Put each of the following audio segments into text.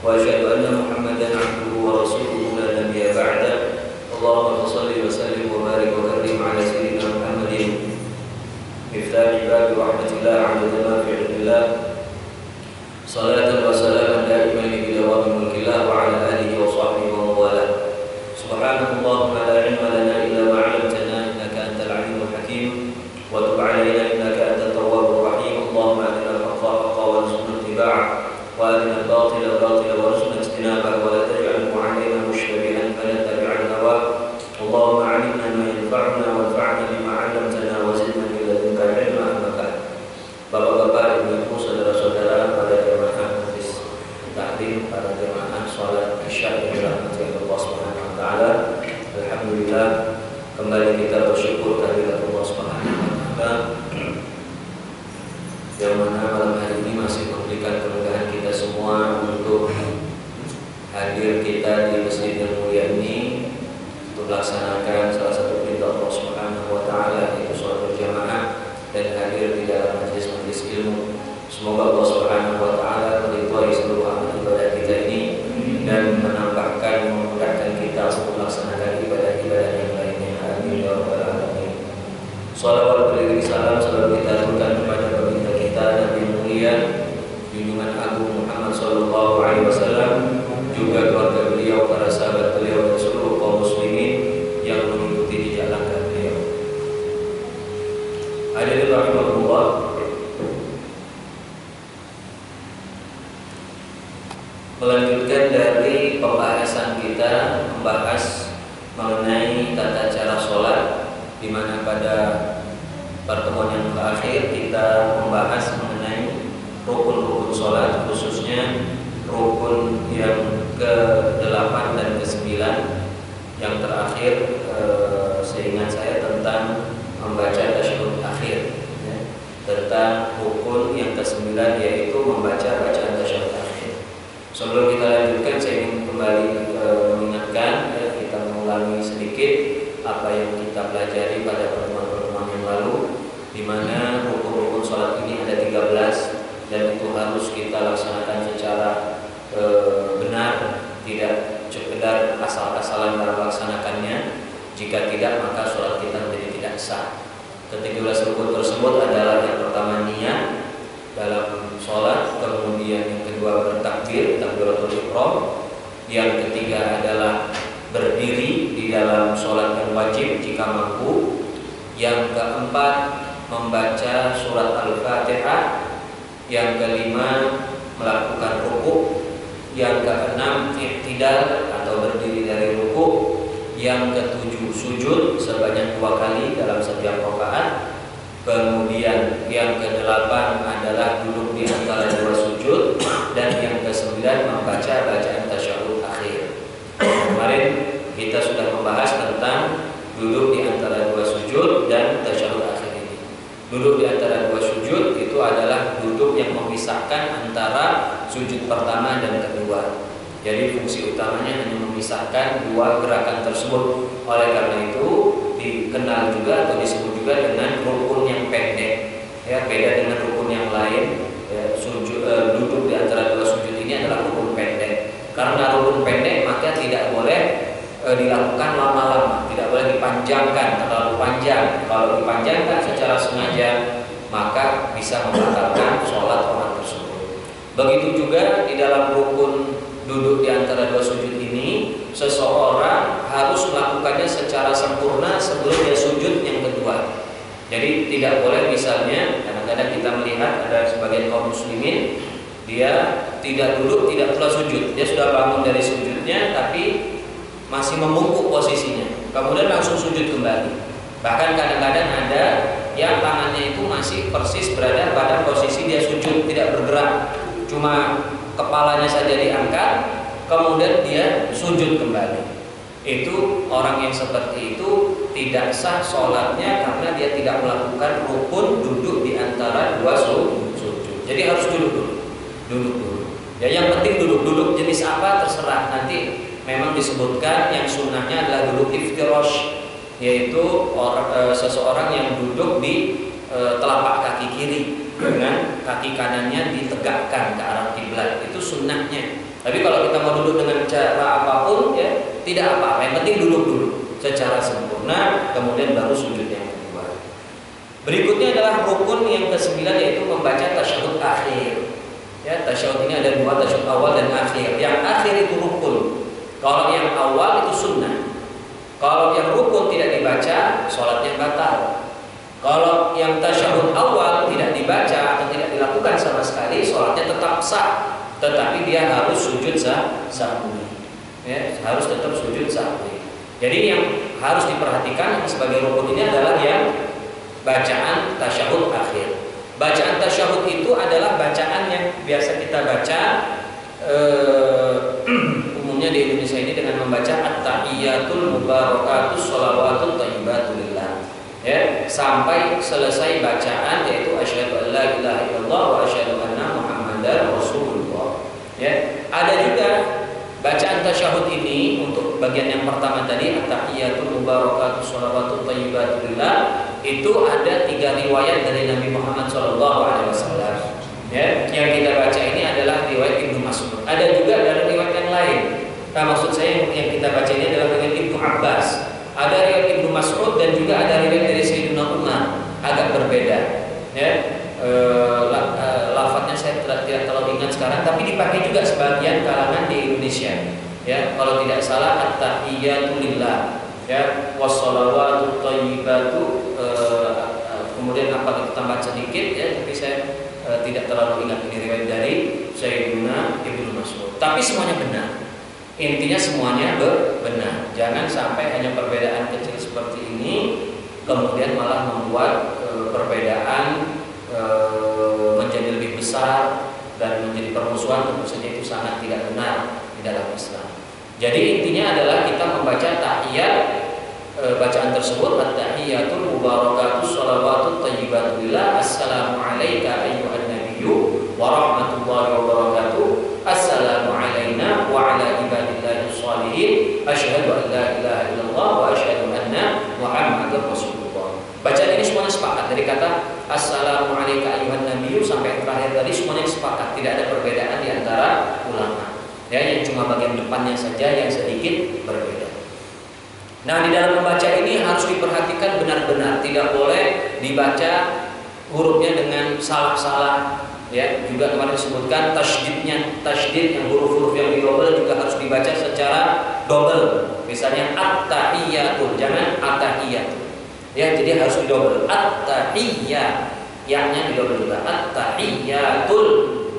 وأشهد أن محمدا عبده ورسوله لا نبي بعده اللهم صل وسلم وبارك وكرم على سيدنا محمد مفتاح باب رحمة الله عدد ما في علم الله صلاة وسلاما دائمين بدوام ملك الله وعلى آله وصحبه ومن والاه سبحانك اللهم لا علم لنا إلا ما علمتنا إنك أنت العليم الحكيم وتب علينا إنك أنت التواب الرحيم اللهم أرنا الحق حقا وارزقنا اتباعه وأرنا الباطل باطلا وارزقنا اجتنابه ولا تجعله علينا مشتبها فنتبع الهوى اللهم علمنا ما ينفعنا وانفعنا بما علمتنا وزدنا من لدنك علما أما بعد. Bapak-bapak, ibu-ibu, saudara-saudara, para jemaah hadis taklim, para jemaah sholat isya yang dirahmati Allah Subhanahu wa taala. Alhamdulillah, kembali kita bersyukur kehadirat Allah Subhanahu wa taala yang mana malam hari ini masih memberikan kemudahan kita semua untuk hadir kita di masjid yang mulia ini untuk melaksanakan salah satu perintah Allah Subhanahu wa taala yaitu sholat berjamaah dan hadir di dalam majelis ilmu. Semoga Allah Subhanahu wa taala meridhai seluruh amal ibadah kita ini dan menambahkan memudahkan kita untuk melaksanakan ibadah-ibadah yang lainnya. Amin ya rabbal alamin. Shalawat beriring salam selalu kita aturkan kepada baginda kita Nabi mulia junjungan agung Muhammad sallallahu alaihi wasallam, juga keluarga beliau, para sahabat beliau dan seluruh kaum muslimin yang mengikuti jejak langkah beliau. Hadirin rahimakumullah. Melanjutkan dari pembahasan kita membahas mengenai tata cara sholat, di mana pada pertemuan yang terakhir kita membahas mengenai rukun-rukun sholat, khususnya rukun yang ke-8 dan ke-9. Yang terakhir seingat saya tentang membaca tasyahud akhir, ya, tentang rukun yang ke-9 yaitu membaca bacaan tasyahud akhir. Sebelum kita lanjutkan, saya ingin kembali mengingatkan, ya, kita mengulangi sedikit apa yang kita pelajari pada pertemuan-pertemuan yang lalu, di mana rukun-rukun sholat ini ada 13 dan itu harus kita laksanakan secara benar, tidak sekedar asal-asalan dalam melaksanakannya. Jika tidak, maka sholat kita menjadi tidak sah. Ke-13 rukun tersebut adalah yang pertama niat dalam sholat, kemudian yang kedua bertakbir, takbiratul ihram, yang ketiga adalah berdiri di dalam sholat yang wajib jika mampu, yang keempat membaca surat Al-Fatihah, yang kelima melakukan rukuk, yang keenam i'tidal atau berdiri dari rukuk, yang ketujuh sujud sebanyak 2 kali dalam setiap rakaat, kemudian yang kedelapan adalah duduk di antara 2 sujud, dan yang ke-9 membaca bacaan tasyahud akhir. Kemarin kita sudah membahas tentang duduk di antara 2 sujud dan tasyahud akhir ini. Duduk di antara 2 sujud itu adalah duduk yang memisahkan antara sujud pertama dan kedua. Jadi fungsi utamanya hanya memisahkan 2 gerakan tersebut. Oleh karena itu dikenal juga atau disebut juga dengan rukun yang pendek. Ya, beda dengan rukun yang lain. Ya, duduk di antara 2 sujud ini adalah rukun pendek. Karena rukun pendek maka tidak boleh dilakukan lama-lama, tidak boleh dipanjangkan terlalu panjang. Kalau dipanjangkan secara sengaja maka bisa membatalkan sholat orang tersebut. Begitu juga di dalam rukun duduk di antara 2 sujud ini, seseorang harus melakukannya secara sempurna sebelum dia sujud yang kedua. Jadi tidak boleh, misalnya kadang-kadang kita melihat ada sebagian kaum muslimin, dia tidak duduk, tidak pula sujud. Dia sudah bangun dari sujudnya tapi masih membungkuk posisinya, kemudian langsung sujud kembali. Bahkan kadang-kadang ada yang tangannya itu masih persis berada pada posisi dia sujud, tidak bergerak, cuma kepalanya saja diangkat, kemudian dia sujud kembali. Itu orang yang seperti itu tidak sah sholatnya karena dia tidak melakukan rukun duduk di antara 2 sujud. Jadi harus duduk dulu. Ya, yang penting duduk jenis apa terserah, nanti memang disebutkan yang sunnahnya adalah duduk iftirash, yaitu seseorang yang duduk di telapak kaki kiri dengan kaki kanannya ditegakkan ke arah kiblat. kiblat, itu sunnahnya. Tapi kalau kita mau duduk dengan cara apapun ya tidak apa-apa, yang penting duduk dulu secara sempurna, kemudian baru sujud yang kedua. Berikutnya adalah rukun yang ke-9, yaitu membaca tasyahud akhir. Ya, tasyahud ini ada dua, tasyahud awal dan akhir. Yang akhir itu rukun. Kalau yang awal itu sunnah. Kalau yang rukun tidak dibaca, sholatnya batal. Kalau yang tasyahud awal tidak dibaca atau tidak dilakukan sama sekali, sholatnya tetap sah, tetapi dia harus sujud sahwi. Ya, harus tetap sujud sahwi. Jadi yang harus diperhatikan sebagai rukun ini adalah yang bacaan tasyahud akhir. Bacaan tasyahud itu adalah bacaan yang biasa kita baca umumnya di Indonesia ini dengan membaca at-tahiyyatul mubarakatus shalawatut thayyibatulillah. Ya, sampai selesai bacaan, yaitu asyhadu an la ilaha illallah wa asyhadu anna muhammadar rasulullah. Ya, ada juga bacaan tasyahud ini untuk bagian yang pertama tadi at-tahiyyatul mubarakatus shalawatut thayyibatulillah, itu ada 3 riwayat dari Nabi Muhammad SAW. Ya, yang kita baca ini adalah riwayat Ibnu Mas'ud. Ada juga dari riwayat yang lain. Nah, maksud saya yang kita baca ini adalah riwayat Ibnu Abbas. Ada riwayat Ibnu Mas'ud dan juga ada riwayat dari Sayyidina Umar, agak berbeda. Ya, lafadznya saya tidak terlalu ingat sekarang, tapi dipakai juga sebagian kalangan di Indonesia. Ya, kalau tidak salah at-tahiyyatu lillah, ya, wassalawatut thayyibatu, kemudian apa kita tambah sedikit ya, tapi saya tidak terlalu ingat ini riwayat dari Sayyidina Ibnu Mas'ud. Tapi semuanya benar. Intinya semuanya benar. Jangan sampai hanya perbedaan kecil seperti ini kemudian malah membuat perbedaan menjadi lebih besar dan menjadi permusuhan. Tentu saja itu sangat tidak benar di dalam Islam. Jadi intinya adalah kita membaca tahiyat, bacaan tersebut at-tahiyyatul mubarakatus shalawatut thayyibatulillah, assalamu alayka ayyuhan nabiyyu wa rahmatullahi wa barakatuh, assalamu alayna wa ala ibadillahis shalihin, asyhadu an la ilaha illallah wa asyhadu anna muhammadar rasulullah. Bacaan ini semuanya sepakat, dari kata assalamu alayka ayyuhan nabiyyu sampai terakhir tadi semuanya sepakat, tidak ada perbedaan di antara ulama. Ya, yang cuma bagian depannya saja yang sedikit berbeda. Nah, di dalam membaca ini harus diperhatikan benar-benar, tidak boleh dibaca hurufnya dengan salah-salah. Ya, juga kemarin disebutkan tasydid yang huruf-huruf yang didobel juga harus dibaca secara double. Misalnya at-tahiyyatu, jangan at-tahiyyatu. Ya, jadi harus didobel. At-tahiyyah, ya-nya didobel juga. At-tahiyyatul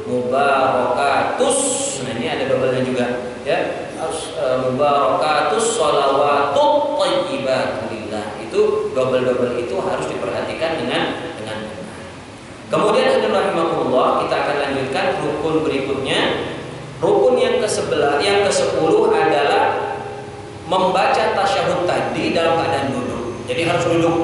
mubarakatus. Nah, ini ada dobelnya juga, ya. Harus mubarakatus shalawatut thayyibatulillah. Itu dobel-dobel itu harus diperhatikan dengan benar. Kemudian rahimahullah, kita akan lanjutkan rukun berikutnya. Rukun yang ke-10 adalah membaca tasyahud tadi dalam keadaan duduk. Jadi harus duduk.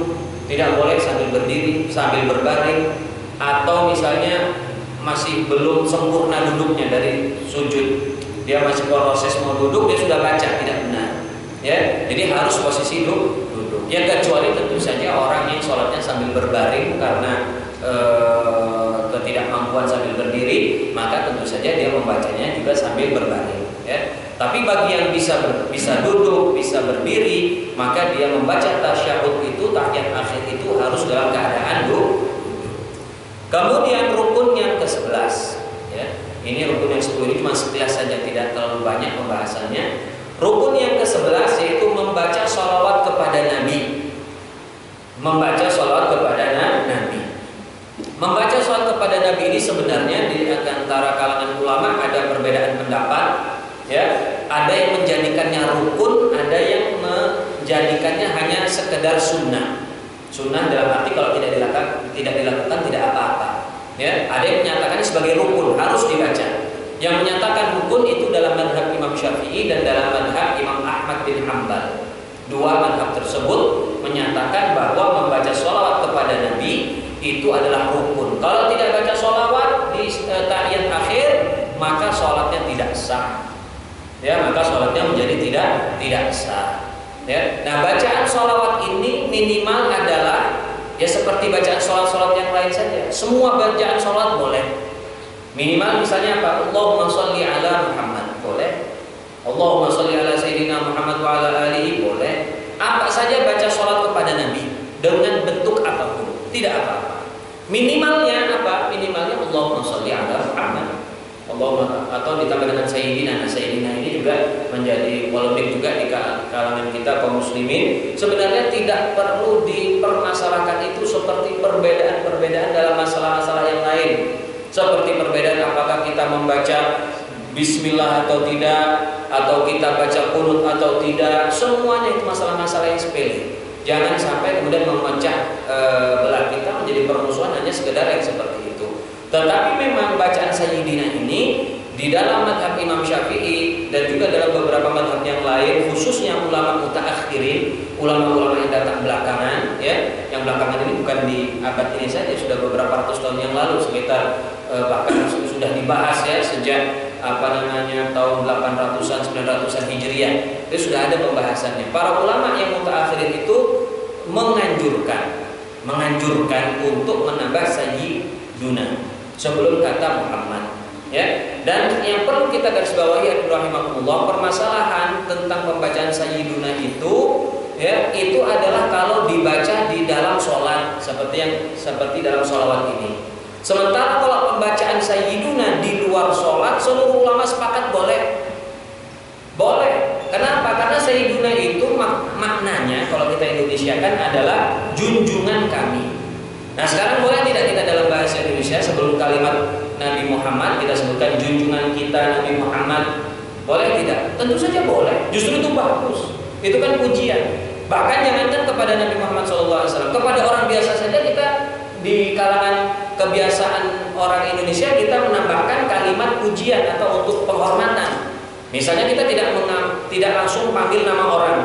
Tidak boleh sambil berdiri, sambil berbaring, atau misalnya masih belum sempurna duduknya dari sujud, dia masih proses mau duduk, dia sudah baca, tidak benar. Ya, jadi harus posisi duduk. Ya, kecuali tentu saja orang yang sholatnya sambil berbaring karena ketidakmampuan sambil berdiri, maka tentu saja dia membacanya juga sambil berbaring. Ya. Tapi bagi yang bisa duduk, bisa berdiri, maka dia membaca tasyahud itu, tahiyat akhir itu harus dalam keadaan duduk. Kemudian rukun yang ke-11, ya. Ini rukun yang 10 ini cuma sekilas saja, tidak terlalu banyak pembahasannya. Rukun yang ke-11 yaitu membaca sholawat kepada Nabi. Membaca sholawat kepada Nabi. Membaca sholawat kepada Nabi ini sebenarnya di antara kalangan ulama ada perbedaan pendapat. Ya, ada yang menjadikannya rukun, ada yang menjadikannya hanya sekedar sunnah. Sunnah dalam arti kalau tidak dilakukan tidak apa-apa. Ya, ada yang menyatakannya sebagai rukun, harus dibaca. Yang menyatakan rukun itu dalam madhab Imam Syafi'i dan dalam madhab Imam Ahmad bin Hanbal. Dua madhab tersebut menyatakan bahwa membaca sholawat kepada Nabi itu adalah rukun. Kalau tidak baca sholawat di tahiyat akhir, maka sholatnya tidak sah. Ya, maka sholatnya menjadi tidak sah. Ya. Nah, bacaan sholawat ini minimal adalah ya seperti bacaan sholat-sholat yang lain saja. Semua bacaan sholat boleh. Minimal misalnya apa? Allahumma sholli ala Muhammad, boleh. Allahumma sholli ala sayyidina Muhammad wa ala alihi, boleh. Apa saja baca sholat kepada Nabi dengan bentuk apapun, tidak apa-apa. Minimalnya apa? Minimalnya Allahumma sholli ala Muhammad. Allahumma, atau ditambah dengan sayyidina. Nah, sayyidina ini juga menjadi polemik juga di kalangan kita kaum muslimin. Sebenarnya tidak perlu dipermasalahkan itu seperti perbedaan-perbedaan dalam masalah-masalah yang lain. Seperti perbedaan apakah kita membaca bismillah atau tidak, atau kita baca qunut atau tidak. Semuanya itu masalah-masalah yang sepele. Jangan sampai kemudian memecah belah kita menjadi permusuhan hanya sekedar yang seperti itu. Tetapi memang bacaan sayyidina ini di dalam madhab Imam Syafi'i dan juga dalam beberapa madhab yang lain, khususnya ulama mutaakhirin, ulama-ulama yang datang belakangan, ya, yang belakangan ini bukan di abad ini saja, sudah beberapa ratus tahun yang lalu, sekitar bahkan sudah dibahas ya sejak tahun 800-an 900-an Hijriah, itu sudah ada pembahasannya. Para ulama yang mutaakhirin itu menganjurkan untuk menambah sayyiduna sebelum kata Muhammad, ya. Dan yang perlu kita garis bawahi rahimakumullah, permasalahan tentang pembacaan sayyiduna itu, ya, itu adalah kalau dibaca di dalam sholat seperti dalam sholawat ini. Sementara kalau pembacaan sayyiduna di luar sholat, seluruh ulama sepakat boleh. Kenapa? Karena sayyiduna itu maknanya kalau kita Indonesiakan adalah junjungan kami. Nah, sekarang boleh tidak kita dalam bahasa Indonesia sebelum kalimat Nabi Muhammad kita sebutkan junjungan kita Nabi Muhammad? Boleh tidak? Tentu saja boleh. Justru itu bagus. Itu kan pujian. Bahkan jangankan kepada Nabi Muhammad SAW, kepada orang biasa saja kita di kalangan kebiasaan orang Indonesia kita menambahkan kalimat pujian atau untuk penghormatan. Misalnya kita tidak langsung panggil nama orang,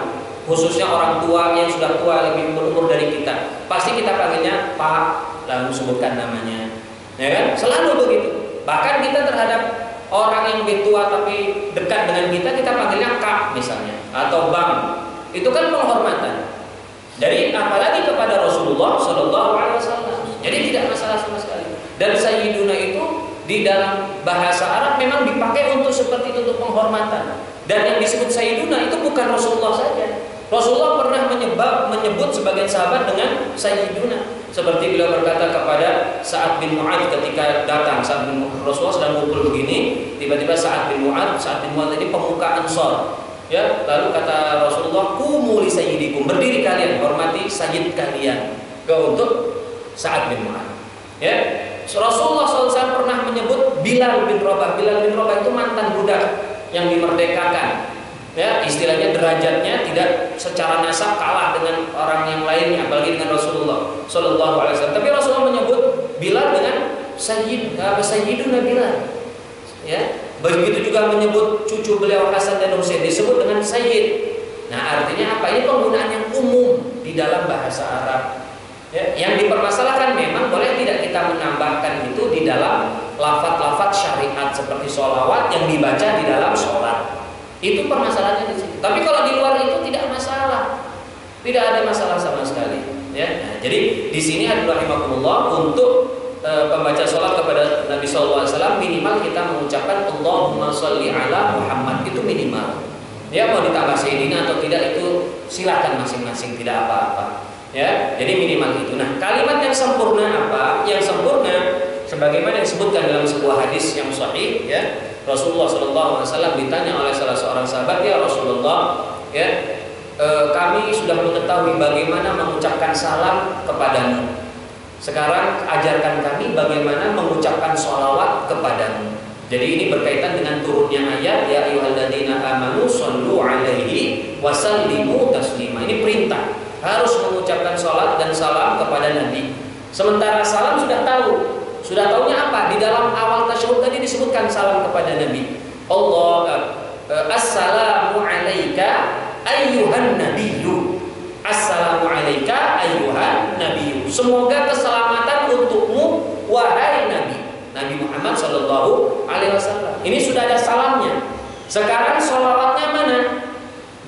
khususnya orang tua yang sudah tua lebih berumur dari kita. Pasti kita panggilnya Pak, lalu sebutkan namanya. Ya kan? Selalu begitu. Bahkan kita terhadap orang yang lebih tua tapi dekat dengan kita panggilnya Kak misalnya, atau Bang. Itu kan penghormatan. Jadi apalagi kepada Rasulullah Shallallahu Alaihi Wasallam. Jadi tidak masalah sama sekali. Dan sayyiduna itu di dalam bahasa Arab memang dipakai untuk seperti itu, untuk penghormatan. Dan yang disebut sayyiduna itu bukan Rasulullah saja. Rasulullah pernah menyebut sebagian sahabat dengan sayyiduna. Seperti beliau berkata kepada Sa'ad bin Mu'adz ketika datang, Rasulullah sedang ngumpul begini, tiba-tiba Sa'ad bin Mu'adz ini pemuka Ansor. Ya, lalu kata Rasulullah, "Qumu li sayyidikum," berdiri kalian, hormati sayyid kalian. Untuk Sa'ad bin Mu'adz. Ya, Rasulullah SAW pernah menyebut Bilal bin Rabah. Bilal bin Rabah itu mantan budak yang dimerdekakan. Ya, istilahnya derajatnya tidak secara nasab kalah dengan orang yang lainnya, apalagi dengan Rasulullah Shallallahu Alaihi Wasallam. Tapi Rasulullah menyebut Bilal dengan sayyiduna Bilal. Ya, begitu juga menyebut cucu beliau Hasan dan Husain disebut dengan sayyid. Nah, artinya apa? Ini penggunaan yang umum di dalam bahasa Arab. Ya, yang dipermasalahkan memang boleh tidak kita menambahkan itu di dalam lafaz-lafaz syariat seperti sholawat yang dibaca di dalam sholat. Itu permasalahannya di sini. Tapi kalau di luar itu tidak masalah, tidak ada masalah sama sekali. Ya, nah, jadi di sini adalah rahimakumullah untuk pembaca sholat kepada Nabi SAW minimal kita mengucapkan Allahumma sholli ala Muhammad, itu minimal. Ya, mau ditambah sayyidina atau tidak itu silakan masing-masing, tidak apa-apa. Ya, jadi minimal itu. Nah, kalimat yang sempurna apa? Yang sempurna sebagaimana disebutkan dalam sebuah hadis yang sahih, ya. Rasulullah SAW ditanya oleh salah seorang sahabat, "Ya Rasulullah, ya, kami sudah mengetahui bagaimana mengucapkan salam kepadamu. Sekarang ajarkan kami bagaimana mengucapkan sholawat kepadamu." Jadi ini berkaitan dengan turunnya ayat, "Ya ayyuhalladzina amanu shollu alaihi wasallimu taslima." Ini perintah, harus mengucapkan sholat dan salam kepada Nabi. Sementara salam sudah tahu. Sudah tahunya apa? Di dalam awal tasyahud tadi disebutkan salam kepada Nabi. Assalamu alayka ayyuhan nabiyyu. Assalamu alayka ayyuhan nabiyyu. Semoga keselamatan untukmu wahai Nabi. Nabi Muhammad sallallahu alaihi wasallam. Ini sudah ada salamnya. Sekarang sholawatnya mana?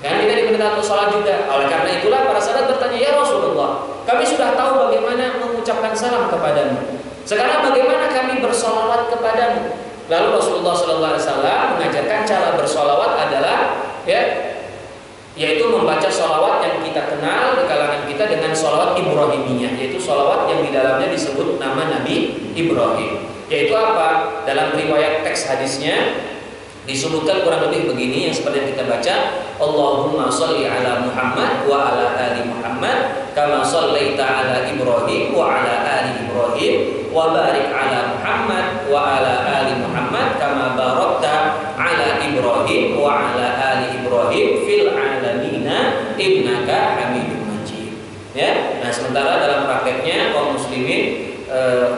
Kan kita diperintahkan untuk sholat juga. Oleh karena itulah para sahabat bertanya, "Ya Rasulullah, kami sudah tahu bagaimana mengucapkan salam kepadamu. Sekarang bagaimana kami bersolawat kepadamu? Lalu Rasulullah SAW mengajarkan cara bersolawat adalah yaitu membaca solawat yang kita kenal di kalangan kita dengan solawat Ibrahimiyah, yaitu solawat yang di dalamnya disebut nama Nabi Ibrahim. Yaitu apa? Dalam riwayat teks hadisnya disebutkan kurang lebih begini yang seperti yang kita baca, Allahumma sholli ala Muhammad wa ala ali Muhammad kama shallaita ala Ibrahim wa ala ali Ibrahim wa barik ala Muhammad wa ala ali Muhammad kama barakta ala Ibrahim wa ala ali Ibrahim fil alamina innaka Hamidum Majid. Ya. Nah, sementara dalam prakteknya kaum muslimin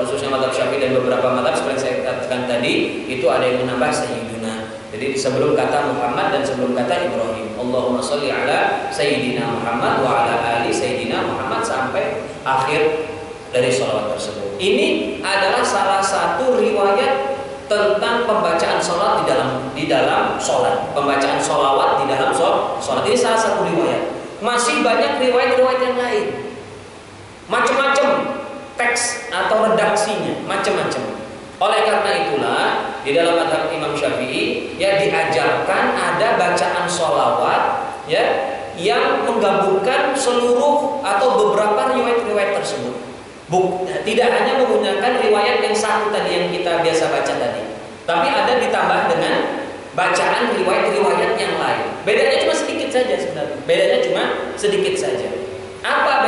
khususnya mazhab Syafi'i dan beberapa mazhab seperti saya katakan tadi, itu ada yang menambah sayyiduna. Jadi sebelum kata Muhammad dan sebelum kata Ibrahim, Allahumma sholli ala sayyidina Muhammad wa ala ali sayyidina Muhammad sampai akhir dari sholawat tersebut. Ini adalah salah satu riwayat tentang pembacaan sholat di dalam sholat, pembacaan sholawat di dalam sholat. Ini salah satu riwayat. Masih banyak riwayat-riwayat yang lain, macam-macam teks atau redaksinya, macam-macam. Oleh karena itulah di dalam mazhab Imam Syafi'i ya diajarkan ada bacaan sholawat ya yang menggabungkan seluruh atau beberapa riwayat-riwayat tersebut. Tidak hanya menggunakan riwayat yang satu tadi yang kita biasa baca tadi, tapi ada ditambah dengan bacaan riwayat-riwayat yang lain. Bedanya cuma sedikit saja sebenarnya. Bedanya cuma sedikit saja. Apa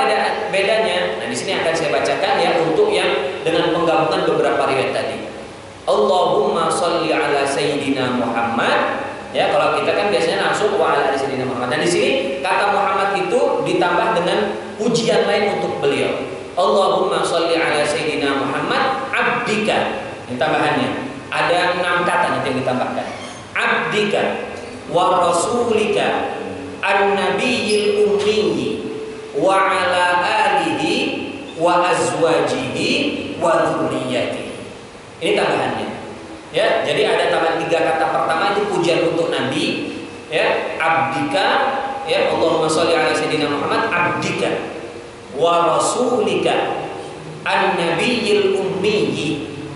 bedanya? Nah, di sini akan saya bacakan ya untuk yang dengan penggabungan beberapa riwayat tadi. Allahumma sholli ala sayyidina Muhammad. Ya, kalau kita kan biasanya langsung wa ala sayyidina Muhammad. Dan di sini kata Muhammad itu ditambah dengan pujian lain untuk beliau. Allahumma sholli ala sayyidina Muhammad abdika. Ini tambahannya. Ada 6 kata nanti yang ditambahkan. Abdika wa rasulika an-nabiyil ummi wa ala alihi wa azwajihi wa dzurriyyatihi. Ini tambahannya. Ya, jadi ada tambahan 3 kata. Pertama itu pujian untuk Nabi, ya, abdika, ya, Allahumma sholli ala sayyidina Muhammad abdika wa rasulika an-nabiyil ummi.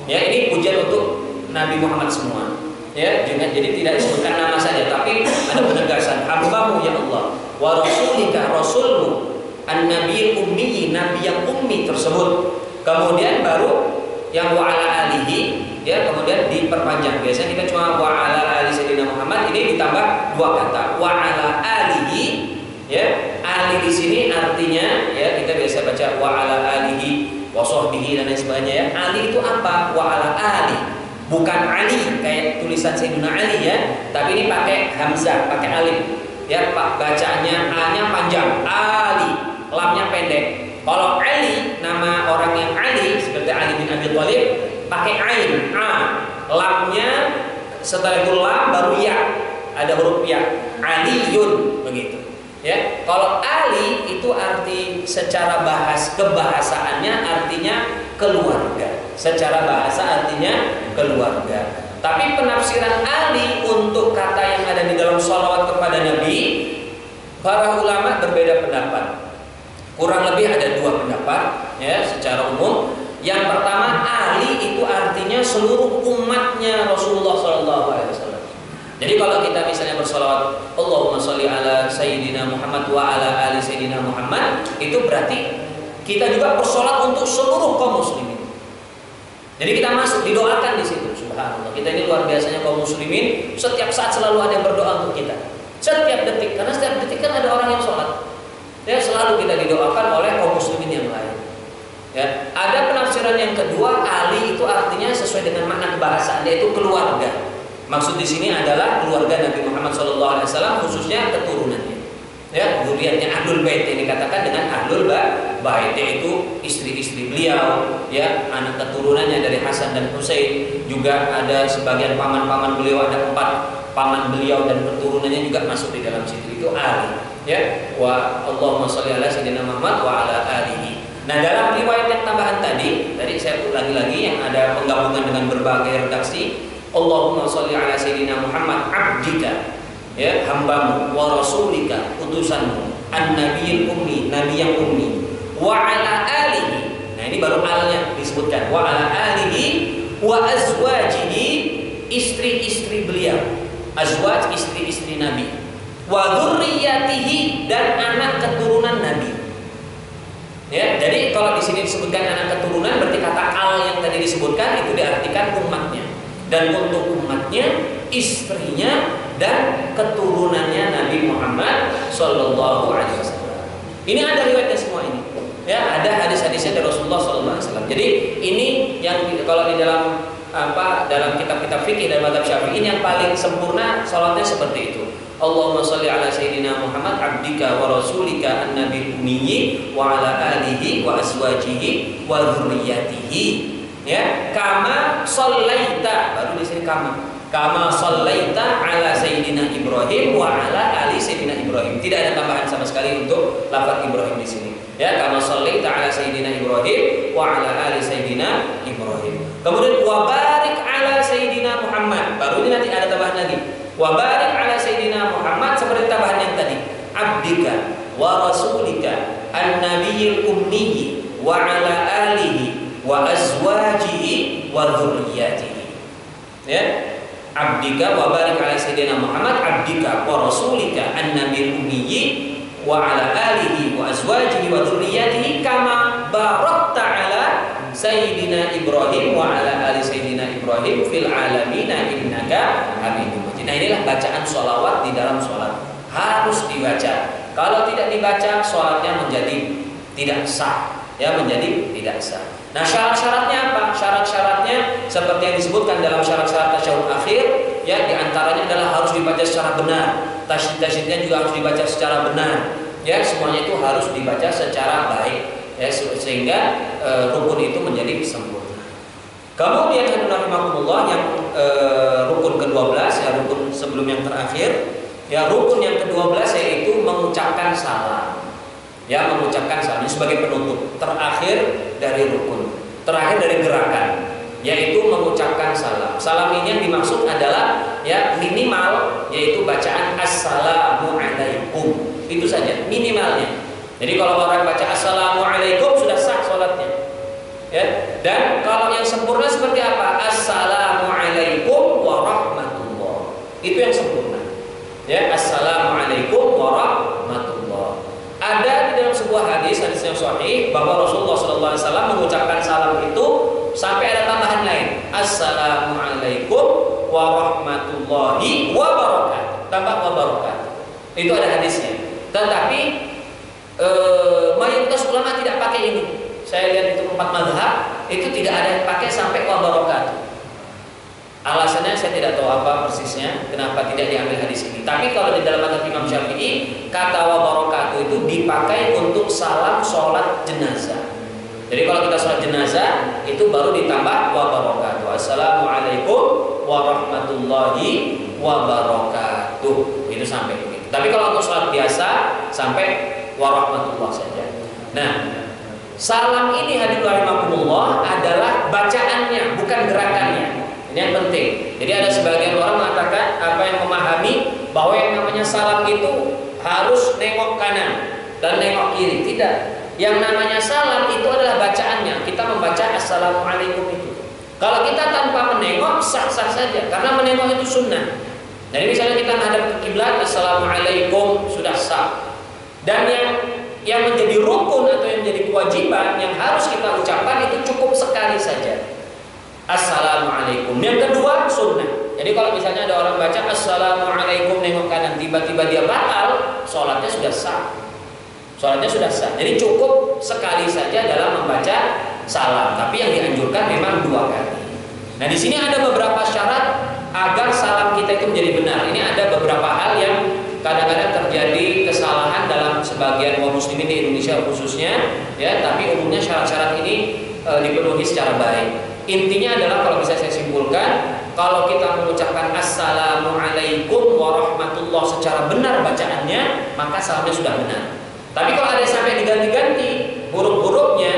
Ya, ini pujian untuk Nabi Muhammad semua. Ya, jadi tidak disebutkan nama saja, tapi ada penegasan hambamu ya Allah, wa rasulika rasulmu an-nabiyil ummi, nabi yang ummi tersebut. Kemudian baru yang wa ala alihi, ya, kemudian diperpanjang. Biasanya kita cuma wa ala ali sayyidina Muhammad, ini ditambah 2 kata wa ala alihi, ya. Ali di sini artinya ya kita biasa baca wa ala alihi wa sahbihi dan lain sebagainya ya. Ali itu apa? Wa ala ali. Bukan Ali kayak tulisan Sayyidina Ali ya, tapi ini pakai hamzah, pakai alif. Ya, Pak, bacaannya A-nya panjang, Ali, lamnya pendek. Kalau Ali, nama orang yang Ali seperti Ali bin Abi Thalib, pakai ain, A. Lamnya setelah itu lam baru ya, ada huruf ya. Aliyun begitu. Ya, kalau Ali itu arti secara kebahasaannya artinya keluarga. Secara bahasa artinya keluarga. Tapi penafsiran Ali untuk kata yang ada di dalam sholawat kepada Nabi, para ulama berbeda pendapat. Kurang lebih ada 2 pendapat ya secara umum. Yang pertama, Ali itu artinya seluruh umatnya Rasulullah SAW. Jadi kalau kita misalnya bersolawat Allahumma sholli ala sayyidina Muhammad wa ala ali sayyidina Muhammad, itu berarti kita juga bersolat untuk seluruh kaum muslimin. Jadi kita masuk didoakan di situ. Subhanallah. Kita ini luar biasanya kaum muslimin, setiap saat selalu ada yang berdoa untuk kita. Setiap detik, karena setiap detik kan ada orang yang sholat. Ya, selalu kita didoakan oleh kaum muslimin yang lain. Ya, ada penafsiran yang kedua, Ali itu artinya sesuai dengan makna kebahasaan, yaitu keluarga. Maksud di sini adalah keluarga Nabi Muhammad SAW, khususnya keturunannya. Ya, zuriatnya Ahlul Bait yang dikatakan dengan Ahlul Bait, yaitu istri-istri beliau, ya, anak keturunannya dari Hasan dan Husain, juga ada sebagian paman-paman beliau, ada 4 paman beliau dan keturunannya juga masuk di dalam situ. Itu Ali, ya. Wa Allahumma sholli ala sayyidina Muhammad wa ala alihi. Nah, dalam riwayat yang tambahan tadi saya ulangi lagi yang ada penggabungan dengan berbagai redaksi. Allahumma sholli ala sayyidina Muhammad abdika, ya, hambamu, wa rasulika, utusanmu, an-nabiyil ummi, nabi yang ummi, wa ala alihi. Nah, ini baru alnya disebutkan. Wa ala alihi wa azwajihi, istri-istri beliau. Azwaj, istri-istri Nabi. Wa dzurriyyatihi, dan anak keturunan Nabi. Ya, jadi kalau di sini disebutkan anak keturunan, berarti kata al yang tadi disebutkan itu diartikan umatnya. Dan untuk umatnya, istrinya dan keturunannya Nabi Muhammad Sallallahu Alaihi Wasallam. Ini ada riwayatnya semua ini. Ya, ada hadis-hadisnya dari Rasulullah Sallallahu Alaihi Wasallam. Jadi ini yang kalau di dalam dalam kitab-kitab fikih dan mazhab Syafi'i yang paling sempurna salatnya seperti itu. Allahumma shalli ala sayyidina Muhammad abdika wa rasulika an-nabil ummi wa ala alihi wa azwajihi wa dzurriyyatihi. Ya, kama shallaita, baru di sini kama shallaita ala sayyidina Ibrahim wa ala ali sayyidina Ibrahim. Tidak ada tambahan sama sekali untuk lafaz Ibrahim di sini. Ya, kama shallaita ala sayyidina Ibrahim wa ala ali sayyidina Ibrahim. Kemudian wa barik ala sayyidina Muhammad. Baru ini nanti ada tambahan lagi. Wa barik ala sayyidina Muhammad, seperti tambahan yang tadi. Abdika wa rasulika an-nabiyil ummi wa ala alihi wa azwajihi wa dzurriyyatihi. Ya. Abdika wa barik ala sayyidina Muhammad abdika wa rasulika an-nabiyil ummi wa ala alihi wa azwajihi wa dzurriyyatihi kama barakta ala sayyidina Ibrahim wa ala ali sayyidina Ibrahim fil alamin innaka Hamidum Majid. Nah, inilah bacaan sholawat di dalam sholat, harus dibaca. Kalau tidak dibaca, sholatnya menjadi tidak sah, ya, menjadi tidak sah. Nah, syarat-syaratnya apa? Syarat-syaratnya seperti yang disebutkan dalam syarat-syarat tasyahud akhir, ya, diantaranya adalah harus dibaca secara benar. Tasyahud-tasyahudnya juga harus dibaca secara benar. Ya, semuanya itu harus dibaca secara baik, ya, sehingga rukun itu menjadi sempurna. Kemudian rahimakumullah yang rukun ke-12, ya, rukun sebelum yang terakhir, ya, rukun yang ke-12 yaitu mengucapkan salam. Ya, mengucapkan salam sebagai penutup terakhir dari rukun, terakhir dari gerakan, yaitu mengucapkan salam. Salam ini yang dimaksud adalah, ya, minimal yaitu bacaan assalamualaikum. Itu saja minimalnya. Jadi kalau orang baca assalamualaikum sudah sah sholatnya. Ya, dan kalau yang sempurna seperti apa? Assalamualaikum warahmatullah. Itu yang sempurna. Ya, assalamualaikum warahmatullah. Ada di dalam sebuah hadis yang sahih bahwa Rasulullah SAW mengucapkan salam itu sampai ada tambahan lain. Assalamualaikum warahmatullahi wabarakatuh. Tambah wabarakatuh. Itu ada hadisnya. Tetapi mayoritas ulama tidak pakai ini. Saya lihat itu 4 mazhab itu tidak ada yang pakai sampai wa barakatuh. Alasannya saya tidak tahu apa persisnya kenapa tidak diambil hadis ini. Tapi kalau di dalam mazhab Imam Syafi'i, kata wa barakatuh itu dipakai untuk salam sholat jenazah. Jadi kalau kita sholat jenazah itu baru ditambah wa barakatuh. Assalamualaikum warahmatullahi wabarakatuh. Itu sampai begitu. Tapi kalau untuk sholat biasa sampai warahmatullah saja. Nah, salam ini hadirin rahimakumullah adalah bacaannya, bukan gerakannya. Ini yang penting. Jadi ada sebagian orang mengatakan apa yang memahami bahwa yang namanya salam itu harus nengok kanan dan nengok kiri. Tidak. Yang namanya salam itu adalah bacaannya. Kita membaca assalamualaikum itu. Kalau kita tanpa menengok sah-sah saja, karena menengok itu sunnah. Jadi misalnya kita menghadap ke kiblat, assalamualaikum, sudah sah. Dan yang menjadi rukun atau yang menjadi kewajiban yang harus kita ucapkan itu cukup sekali saja. Assalamualaikum. Yang kedua sunnah. Jadi kalau misalnya ada orang baca assalamualaikum nengok kanan, tiba-tiba dia batal, sholatnya sudah sah. Sholatnya sudah sah. Jadi cukup sekali saja dalam membaca salam. Tapi yang dianjurkan memang 2 kali. Nah, di sini ada beberapa syarat agar salam kita itu menjadi benar. Ini ada beberapa hal yang kadang-kadang terjadi kesalahan dalam sebagian kaum muslimin di Indonesia khususnya, ya. Tapi umumnya syarat-syarat ini dipenuhi secara baik. Intinya adalah kalau bisa saya simpulkan, kalau kita mengucapkan assalamualaikum warahmatullah secara benar bacaannya, maka salamnya sudah benar. Tapi kalau ada sampai diganti-ganti huruf-hurufnya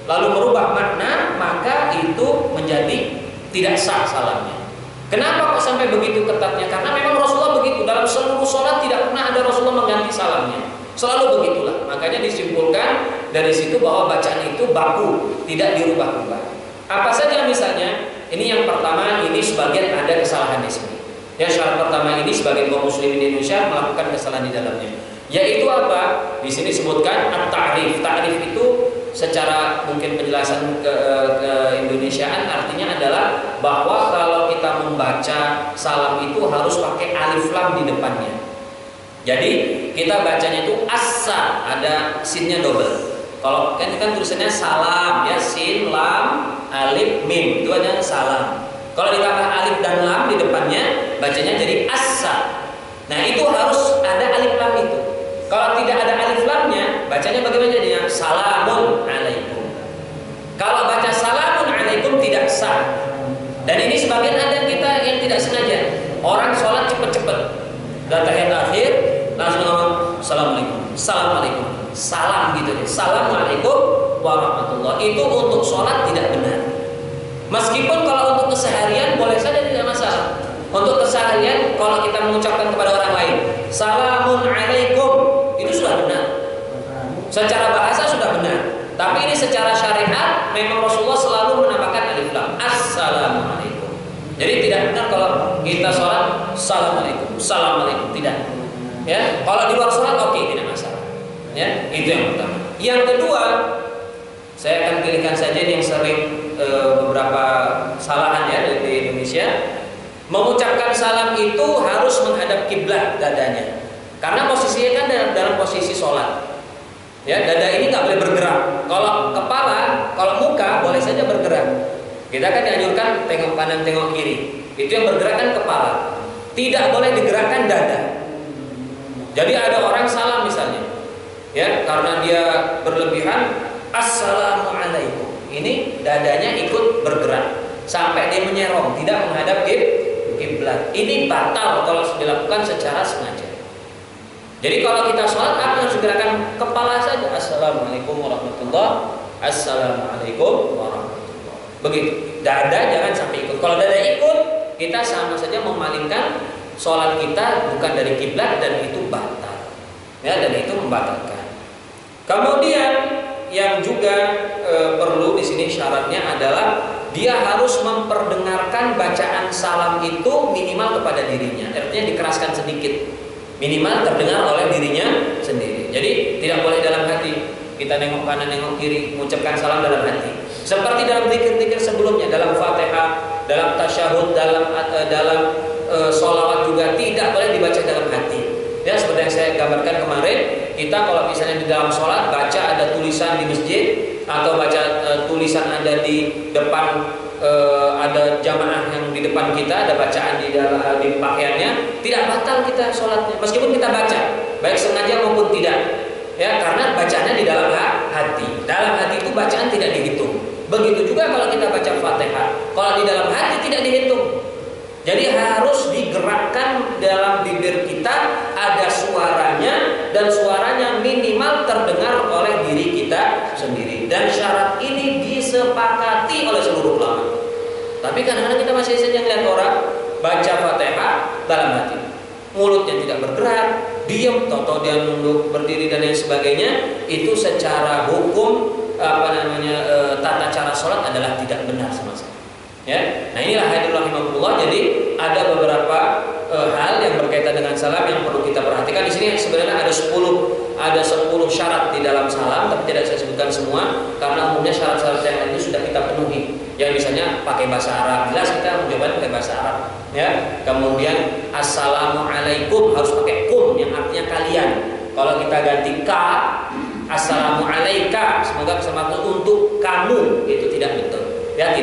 lalu merubah makna, maka itu menjadi tidak sah salamnya. Kenapa kok sampai begitu ketatnya? Karena memang Rasulullah begitu, dalam seluruh sholat tidak pernah ada Rasulullah mengganti salamnya. Selalu begitulah. Makanya disimpulkan dari situ bahwa bacaan itu baku, tidak dirubah-rubah. Apa saja misalnya? Ini yang pertama, ini sebagian ada kesalahan di sini. Ya, syarat pertama ini sebagai kaum muslimin di Indonesia melakukan kesalahan di dalamnya. Yaitu apa? Di sini disebutkan at-ta'rif. Ta'rif itu secara mungkin penjelasan ke Indonesiaan artinya adalah bahwa kalau kita membaca salam itu harus pakai alif lam di depannya. Jadi kita bacanya itu assa, ada sinnya double. Kalau kan tulisannya salam ya, sin lam alif mim, itu aja salam. Kalau ditambah alif dan lam di depannya bacanya jadi assa. Nah, itu harus ada alif lam itu. Kalau tidak ada alif lamnya, bacanya bagaimana jadinya? Salamun alaikum. Kalau baca salamun alaikum tidak sah. Dan ini sebagian ada kita yang tidak sengaja. Orang sholat cepet-cepet, dan tahiyat akhir langsung ngomong assalamualaikum, assalamualaikum, salam gitu deh. Assalamualaikum warahmatullahi. Itu untuk sholat tidak benar. Meskipun kalau untuk keseharian boleh saja, tidak masalah. Untuk keseharian kalau kita mengucapkan kepada orang lain salamun alaikum, itu sudah benar. Secara bahasa sudah benar. Tapi ini secara syariat memang Rasulullah selalu menambahkan alif lam, assalamualaikum. Jadi tidak benar kalau kita sholat assalamualaikum, assalamualaikum, tidak. Ya, kalau di luar sholat oke, tidak masalah. Ya, itu yang pertama. Yang kedua, saya akan pilihkan saja yang sering beberapa kesalahan ya di Indonesia. Mengucapkan salam itu harus menghadap kiblat dadanya, karena posisinya kan dalam posisi sholat. Ya, dada ini nggak boleh bergerak. Kalau kepala, kalau muka boleh saja bergerak. Kita kan dianjurkan tengok kanan, tengok kiri. Itu yang bergerak kan kepala. Tidak boleh digerakkan dada. Jadi ada orang salam misalnya, ya, karena dia berlebihan, assalamualaikum. Ini dadanya ikut bergerak sampai dia menyerong, tidak menghadap kiblat. Ini batal kalau dilakukan secara sengaja. Jadi kalau kita sholat, apa yang harus digerakkan? Kepala saja. Assalamualaikum warahmatullahi, assalamualaikum warahmatullahi. Begitu. Dada jangan sampai ikut. Kalau dada ikut, kita sama saja memalingkan sholat kita bukan dari kiblat, dan itu batal. Ya, dan itu membatalkan. Kemudian yang juga perlu di sini syaratnya adalah dia harus memperdengarkan bacaan salam itu minimal kepada dirinya. Artinya dikeraskan sedikit, minimal terdengar oleh dirinya sendiri. Jadi tidak boleh dalam hati. Kita nengok kanan, nengok kiri, mengucapkan salam dalam hati. Seperti dalam zikir-zikir sebelumnya, dalam Fatihah, dalam tasyahud, dalam sholawat juga tidak boleh dibaca dalam hati. Ya, seperti yang saya gambarkan kemarin, kita kalau misalnya di dalam sholat baca ada tulisan di masjid atau baca tulisan ada di depan, ada jamaah yang di depan kita, ada bacaan di pakaiannya, tidak batal kita sholatnya meskipun kita baca baik sengaja maupun tidak, ya, karena bacaannya di dalam hati. Dalam hati itu bacaan tidak dihitung. Begitu juga kalau kita baca Fatihah, kalau di dalam hati tidak dihitung. Jadi harus digerakkan dalam bibir kita, ada suaranya, dan suaranya minimal terdengar oleh diri kita sendiri. Dan syarat ini disepakati oleh seluruh ulama. Tapi kadang-kadang kita masih saja melihat orang baca Fatihah dalam hati, mulutnya tidak bergerak, diam, toto dia nunduk, berdiri dan lain sebagainya. Itu secara hukum tata cara sholat adalah tidak benar sama sekali. Ya, nah inilah hadirin rahimakumullah. Jadi ada beberapa hal yang berkaitan dengan salam yang perlu kita perhatikan. Di sini sebenarnya ada 10 syarat di dalam salam, tapi tidak saya sebutkan semua karena umumnya syarat-syarat yang lain itu sudah kita penuhi. Yang misalnya pakai bahasa Arab, jelas kita mencoba pakai bahasa Arab. Ya, kemudian assalamualaikum harus pakai kum yang artinya kalian. Kalau kita ganti ka, assalamualaika, semoga keselamatan untuk kamu, itu tidak betul. Ya,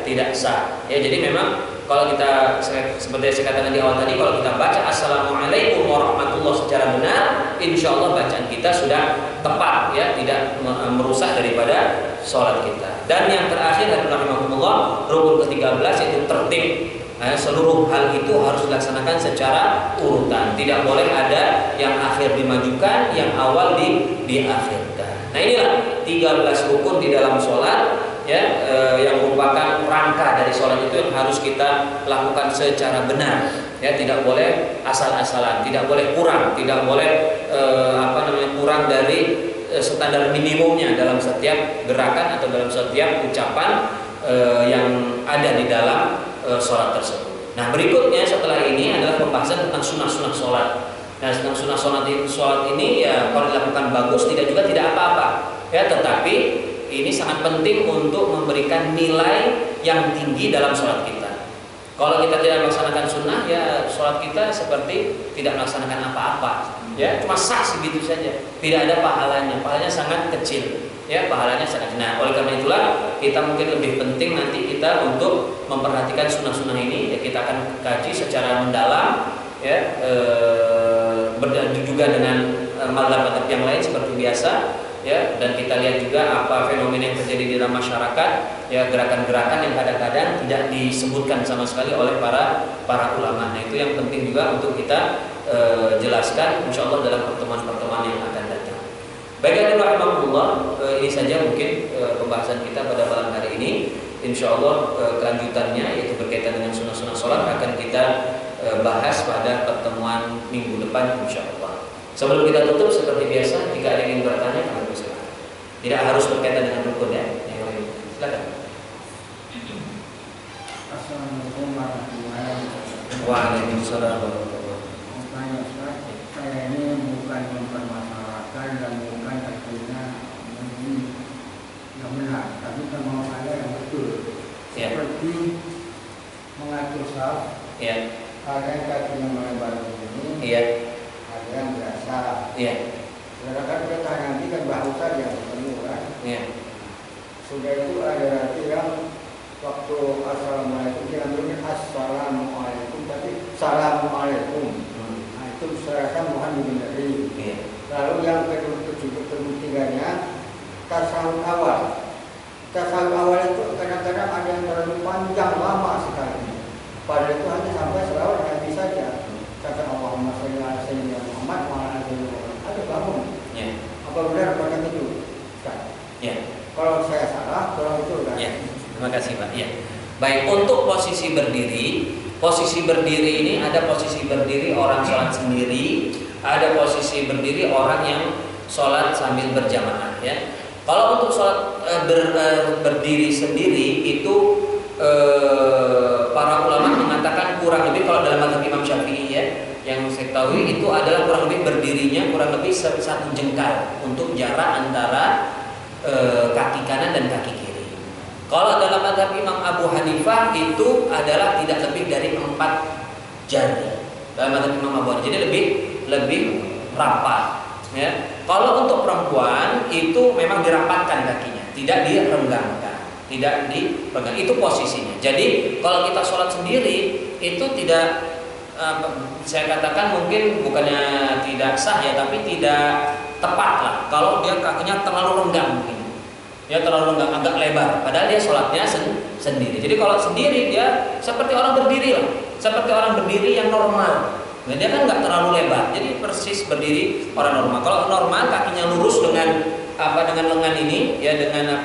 tidak sah. Ya, jadi memang kalau kita seperti saya katakan di awal tadi, kalau kita baca assalamualaikum warahmatullahi secara benar, insya Allah bacaan kita sudah tepat, ya, tidak merusak daripada sholat kita. Dan yang terakhir, rahimahumullah, rukun ke-13 yaitu tertib. Seluruh hal itu harus dilaksanakan secara urutan. Tidak boleh ada yang akhir dimajukan, yang awal diakhirkan. Nah, inilah 13 rukun di dalam sholat, ya, yang merupakan rangka dari sholat itu yang harus kita lakukan secara benar. Ya, tidak boleh asal-asalan, tidak boleh kurang, tidak boleh kurang dari standar minimumnya dalam setiap gerakan atau dalam setiap ucapan yang ada di dalam sholat tersebut. Nah, berikutnya setelah ini adalah pembahasan tentang sunnah-sunnah sholat. Nah, tentang sunnah sholat ini ya kalau dilakukan bagus, tidak juga tidak apa-apa. Ya, tetapi ini sangat penting untuk memberikan nilai yang tinggi dalam sholat kita. Kalau kita tidak melaksanakan sunnah, ya sholat kita seperti tidak melaksanakan apa-apa. Ya, cuma sah segitu saja. Tidak ada pahalanya. Pahalanya sangat kecil. Ya, pahalanya sangat. Nah, oleh karena itulah kita mungkin lebih penting nanti kita untuk memperhatikan sunnah-sunnah ini. Ya, kita akan kaji secara mendalam. Ya, juga dengan mazhab-mazhab yang lain seperti biasa. Ya, dan kita lihat juga apa fenomena yang terjadi di dalam masyarakat, ya, gerakan-gerakan yang kadang-kadang tidak disebutkan sama sekali oleh para ulama. Nah, itu yang penting juga untuk kita jelaskan insyaallah dalam pertemuan-pertemuan yang akan datang. Baik, rahimahullah, ini saja mungkin pembahasan kita pada malam hari ini. Insyaallah kelanjutannya yaitu berkaitan dengan sunnah-sunnah sholat akan kita bahas pada pertemuan minggu depan insyaallah. Sebelum kita tutup seperti biasa, jika ada yang ingin bertanya kami persilakan. Tidak harus berkaitan dengan rukun ya. Yang lain. Silakan. Assalamualaikum warahmatullahi wabarakatuh. Waalaikumsalam warahmatullahi wabarakatuh. Saya ini bukan mempermasalahkan dan bukan artinya yang benar, tapi mau ada yang betul. Ya. Seperti mengatur saf. Ya. Ada yang kakinya melebar begini. Iya. Ada yang biasa. Iya. Sedangkan kita nanti kan bahu saja ketemu kan. Iya. Sudah itu ada nanti yang waktu assalamualaikum diambil assalamualaikum tapi assalamualaikum. Nah, itu saya rasa mohon dihindari. Iya. Lalu yang ketiganya tasawuf awal. Tasawuf awal itu kadang-kadang ada yang terlalu panjang lama sekali. Padahal itu hanya sampai selawat Nabi saja. Kata Allahumma sholli ala sayyidina Muhammad wa ala alihi wa sahbihi. Ada bangun. Ya. Apa benar macam itu? Kan? Ya. Kalau saya salah, kalau itu kan. Ya. Terima kasih Pak. Ya. Baik, untuk posisi berdiri ini ada posisi berdiri orang sholat sendiri, ada posisi berdiri orang yang sholat sambil berjamaah. Ya. Kalau untuk sholat berdiri sendiri itu para ulama mengatakan kurang lebih kalau dalam mazhab Imam Syafi'i ya, yang saya ketahui itu adalah kurang lebih berdirinya kurang lebih 1 jengkal untuk jarak antara kaki kanan dan kaki kiri. Kalau dalam mazhab Imam Abu Hanifah itu adalah tidak lebih dari 4 jari. Dalam mazhab Imam Abu Hanifah jadi lebih rapat. Ya. Kalau untuk perempuan itu memang dirapatkan kakinya, tidak direnggangkan. Tidak dipegang, itu posisinya. Jadi kalau kita sholat sendiri itu tidak saya katakan mungkin bukannya tidak sah ya, tapi tidak tepat lah kalau dia kakinya terlalu renggang mungkin. Dia terlalu renggang agak lebar, padahal dia sholatnya sendiri. Jadi kalau sendiri dia seperti orang berdiri lah, seperti orang berdiri yang normal. Nah, dia kan nggak terlalu lebar, jadi persis berdiri orang normal. Kalau normal kakinya lurus dengan lengan ini ya, dengan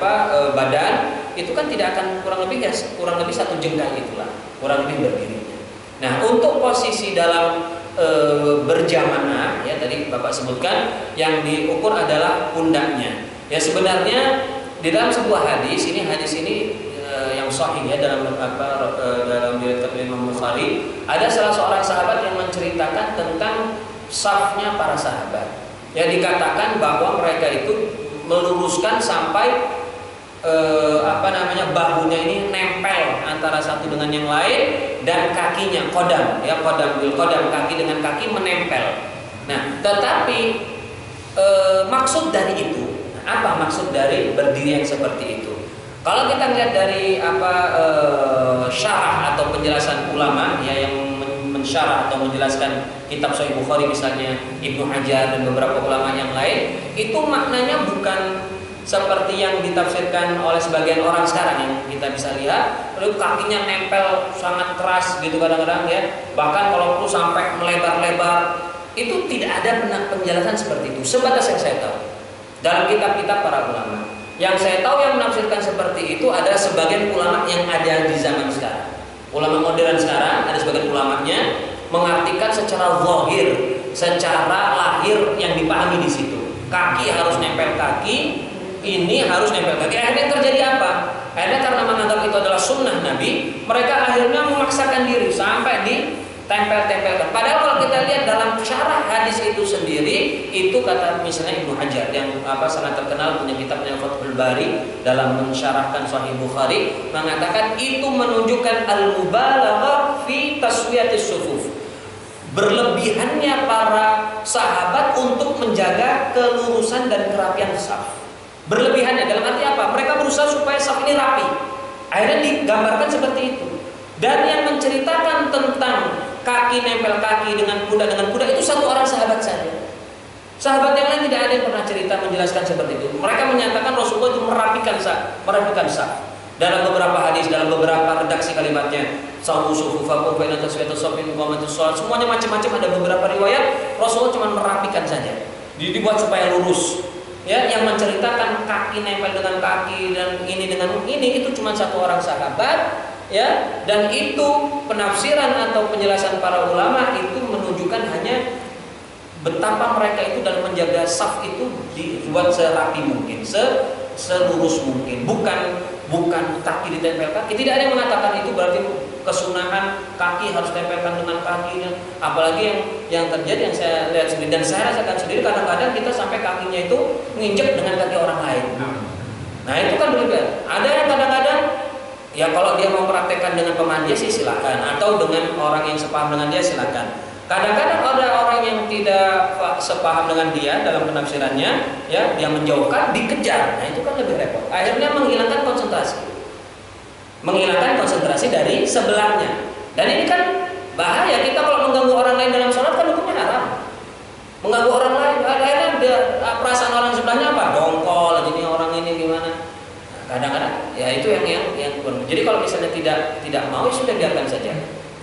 badan itu kan tidak akan kurang lebih 1 jengkal itulah kurang lebih berdirinya. Nah, untuk posisi dalam berjamaah ya tadi Bapak sebutkan yang diukur adalah pundaknya. Ya sebenarnya di dalam sebuah hadis ini yang sahih ya dalam riwayat Imam Bukhari ada salah seorang sahabat yang menceritakan tentang safnya para sahabat. Ya dikatakan bahwa mereka itu meluruskan sampai bahunya ini nempel antara satu dengan yang lain dan kakinya qadam kaki dengan kaki menempel. Nah, tetapi maksud dari itu apa maksud dari berdiri yang seperti itu? Kalau kita lihat dari syarah atau penjelasan ulama ya yang mensyarah atau menjelaskan kitab Sahih Bukhari misalnya Ibnu Hajar dan beberapa ulama yang lain, itu maknanya bukan seperti yang ditafsirkan oleh sebagian orang sekarang yang kita bisa lihat, lalu kakinya nempel sangat keras gitu kadang-kadang ya, bahkan kalau perlu sampai melebar-lebar. Itu tidak ada penjelasan seperti itu sebatas yang saya tahu dalam kitab-kitab para ulama. Yang saya tahu yang menafsirkan seperti itu ada sebagian ulama yang ada di zaman sekarang. Ulama modern sekarang ada sebagian ulamanya mengartikan secara zahir, secara lahir yang dipahami di situ. kaki harus nempel kaki, ini harus nempel kaki. Akhirnya terjadi apa? Akhirnya karena menganggap itu adalah sunnah Nabi, mereka akhirnya memaksakan diri sampai ditempel-tempelkan. Padahal kalau kita lihat dalam syarah hadis itu sendiri, itu kata misalnya Ibnu Hajar yang sangat terkenal punya kitabnya Fathul Bari dalam mensyarahkan Sahih Bukhari, mengatakan itu menunjukkan al-mubalaghah fi taswiyatis sufuf. Berlebihannya para sahabat untuk menjaga kelurusan dan kerapian saf. Berlebihannya dalam arti apa? Mereka berusaha supaya saf ini rapi. Akhirnya digambarkan seperti itu. Dan yang menceritakan tentang kaki nempel kaki dengan kuda itu satu orang sahabat saja. Sahabat yang lain tidak ada yang pernah cerita menjelaskan seperti itu. Mereka menyatakan Rasulullah itu merapikan saf. Dalam beberapa hadis, dalam beberapa redaksi kalimatnya, sawu sufufakum fa inna taswiyatus saffi min qamatis shalah. Semuanya macam-macam, ada beberapa riwayat Rasulullah cuma merapikan saja. Dibuat supaya lurus. Ya, yang menceritakan kaki nempel dengan kaki dan ini dengan ini itu cuma satu orang sahabat, ya, dan itu penafsiran atau penjelasan para ulama itu menunjukkan hanya betapa mereka itu dalam menjaga saf itu dibuat serapi mungkin, selurus mungkin, bukan kaki ditempel kaki. Tidak ada yang mengatakan itu berarti kesunahan kaki harus tempelkan dengan kaki. Apalagi yang terjadi yang saya lihat sendiri dan saya rasakan sendiri, kadang-kadang kita sampai kakinya itu menginjak dengan kaki orang lain. Nah itu kan berbeda. Ada yang kadang-kadang ya kalau dia mau praktekkan dengan pemahaman dia sih silakan, atau dengan orang yang sepaham dengan dia silakan. Kadang-kadang ada orang yang tidak sepaham dengan dia dalam penafsirannya, ya, dia menjauhkan, dikejar. Nah itu kan lebih repot. Akhirnya menghilangkan konsentrasi dari sebelahnya. Dan ini kan bahaya. Kita kalau mengganggu orang lain dalam sholat kan hukumnya haram. Mengganggu orang lain, akhirnya perasaan orang sebelahnya apa? Dongkol, jadi orang ini gimana? Nah, kadang-kadang ya itu yang jadi kalau misalnya tidak mau, ya sudah biarkan saja.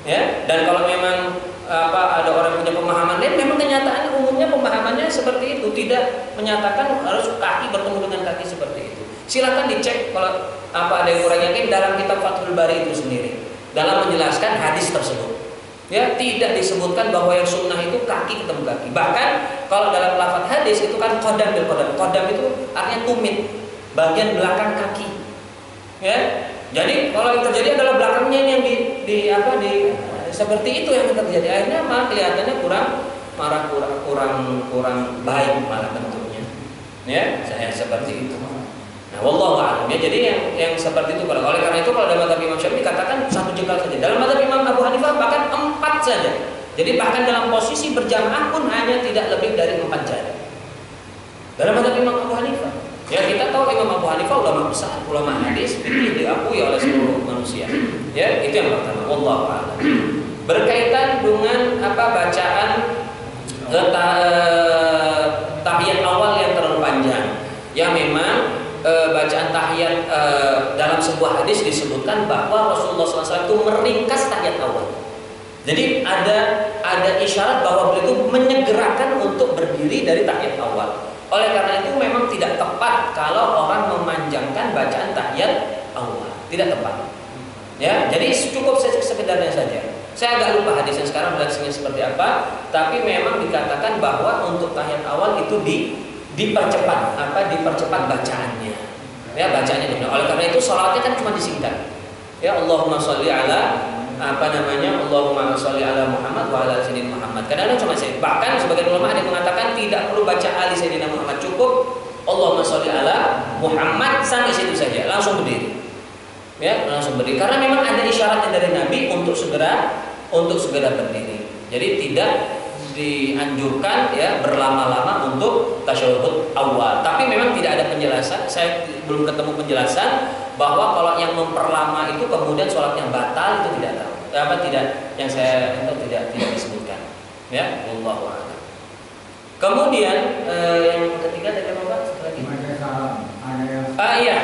Ya, dan kalau memang ada orang punya pemahaman lain, memang kenyataan umumnya pemahamannya seperti itu, tidak menyatakan harus kaki bertemu dengan kaki seperti itu. Silakan dicek kalau ada yang kurang yakin dalam kitab Fathul Bari itu sendiri dalam menjelaskan hadis tersebut. Ya, tidak disebutkan bahwa yang sunnah itu kaki ketemu kaki. Bahkan kalau dalam lafaz hadis itu kan qadam bil qadam. Qadam itu artinya tumit, bagian belakang kaki. Ya. Jadi kalau yang terjadi adalah belakangnya yang di seperti itu yang terjadi. Akhirnya malah kelihatannya kurang baik malah bentuknya. Ya, saya seperti itu. Nah, wallahu a'lam. Ya, jadi yang seperti itu. Oleh karena itu kalau dalam mazhab Imam Syafi'i dikatakan satu jengkal saja. Dalam mazhab Imam Abu Hanifah bahkan 4 saja. Jadi bahkan dalam posisi berjamaah pun hanya tidak lebih dari 4 jari. Dalam mazhab Imam Abu Hanifah. Ya, kita tahu Imam Abu Hanifah ulama besar, ulama hadis, fikih diakui oleh seluruh manusia. Ya, itu yang pertama. Wallahu a'lam. Berkaitan dengan bacaan tahiyat awal yang terlalu panjang. Ya, memang bacaan tahiyat dalam sebuah hadis disebutkan bahwa Rasulullah SAW itu meringkas tahiyat awal. Jadi ada isyarat bahwa beliau itu menyegerakan untuk berdiri dari tahiyat awal. Oleh karena itu memang tidak tepat kalau orang memanjangkan bacaan tahiyat awal, tidak tepat. Ya, jadi cukup sekedarnya saja. Saya agak lupa hadisnya sekarang redaksinya seperti apa, tapi memang dikatakan bahwa untuk tahiyat awal itu dipercepat bacaannya. Ya, bacaannya benar. Oleh karena itu salatnya kan cuma disingkat. Ya, Allahumma sholli ala Allahumma sholli ala Muhammad wa ala sayyidina Muhammad. Kadang-kadang cuma saya. Bahkan sebagian ulama ada yang mengatakan tidak perlu baca ali sayyidina Muhammad, cukup Allahumma sholli ala Muhammad sampai situ saja, langsung berdiri. Ya, langsung berdiri. Karena memang ada isyaratnya dari Nabi untuk segera berdiri. Jadi tidak dianjurkan ya berlama-lama untuk tasyahud awal. Tapi memang tidak ada penjelasan. Saya belum ketemu penjelasan bahwa kalau yang memperlama itu kemudian sholatnya batal, itu tidak tahu. Yang saya tahu tidak disebutkan. Ya, wallahu a'lam. Kemudian yang ketiga tadi apa? Membaca salam.